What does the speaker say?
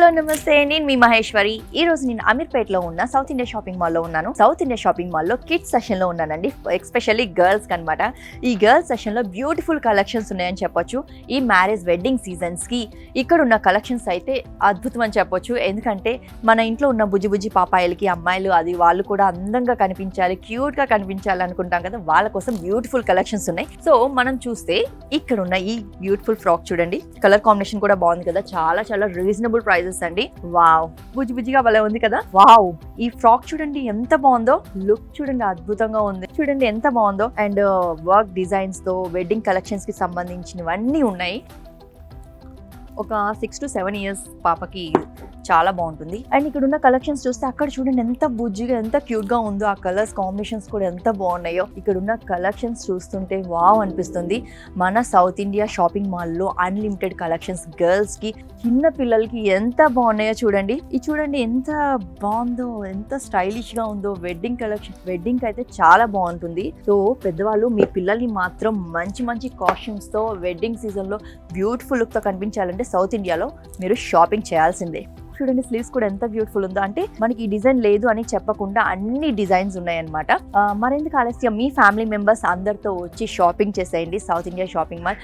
Hello నమస్తే, నేను మీ మహేశ్వరి. ఈ రోజు నేను అమీర్పేటలో ఉన్న సౌత్ ఇండియా షాపింగ్ మాల్లో ఉన్నాను. సౌత్ ఇండియా షాపింగ్ మాల్లో కిడ్స్ సెషన్ లో ఉన్నానండి, ఎస్పెషల్లీ గర్ల్స్ కి అనమాట. ఈ గర్ల్స్ సెషన్ లో బ్యూటిఫుల్ కలెక్షన్స్ ఉన్నాయని చెప్పొచ్చు. ఈ మ్యారేజ్ వెడ్డింగ్ సీజన్స్ కి ఇక్కడ ఉన్న కలెక్షన్స్ అయితే అద్భుతం అని చెప్పొచ్చు. ఎందుకంటే మన ఇంట్లో ఉన్న బుజ్జి బుజ్జి పాపాయిలకి అమ్మాయిలు అది వాళ్ళు కూడా అందంగా కనిపించాలి, క్యూట్ గా కనిపించాలి అనుకుంటాం కదా, వాళ్ళ కోసం బ్యూటిఫుల్ కలెక్షన్స్ ఉన్నాయి. సో మనం చూస్తే ఇక్కడ ఉన్న ఈ బ్యూటిఫుల్ ఫ్రాక్ చూడండి, కలర్ కాంబినేషన్ కూడా బాగుంది కదా, చాలా చాలా రీజనబుల్ ప్రైజెస్ అండి. వావ్, బుజ్జి బుజ్జిగా భలే ఉంది కదా. వావ్, ఈ ఫ్రాక్ చూడండి ఎంత బాగుందో, లుక్ చూడండి అద్భుతంగా ఉంది, చూడండి ఎంత బాగుందో. అండ్ వర్క్ డిజైన్స్ తో వెడ్డింగ్ కలెక్షన్స్ కి సంబంధించినవన్నీ ఉన్నాయి. ఒక 6 to 7 years పాపకి చాలా బాగుంటుంది. అండ్ ఇక్కడ ఉన్న కలెక్షన్స్ చూస్తే అక్కడ చూడండి ఎంత బుజ్జిగా ఎంత క్యూట్ గా ఉందో, ఆ కలర్స్ కాంబినేషన్స్ కూడా ఎంత బాగున్నాయో. ఇక్కడ ఉన్న కలెక్షన్స్ చూస్తుంటే వావ్ అనిపిస్తుంది. మన సౌత్ ఇండియా షాపింగ్ మాల్లో అన్లిమిటెడ్ కలెక్షన్స్ గర్ల్స్ కి, చిన్న పిల్లలకి ఎంత బాగున్నాయో చూడండి. ఇది చూడండి ఎంత బాగుందో, ఎంత స్టైలిష్ గా ఉందో. వెడ్డింగ్ కలెక్షన్, వెడ్డింగ్ అయితే చాలా బాగుంటుంది. సో పెద్దవాళ్ళు మీ పిల్లల్ని మాత్రం మంచి మంచి కాస్ట్యూమ్స్ తో వెడ్డింగ్ సీజన్ లో బ్యూటిఫుల్ లుక్ తో కనిపించాలంటే సౌత్ ఇండియాలో మీరు షాపింగ్ చేయాల్సిందే. చూడండి స్లీవ్స్ కూడా ఎంత బ్యూటిఫుల్ ఉందో, అంటే మనకి ఈ డిజైన్ లేదు అని చెప్పకుండా అన్ని డిజైన్స్ ఉన్నాయన్నమాట. మరెందుకు ఆలస్యం, మీ ఫ్యామిలీ మెంబర్స్ అందరితో వచ్చి షాపింగ్ చేసేయండి సౌత్ ఇండియా షాపింగ్ మాల్.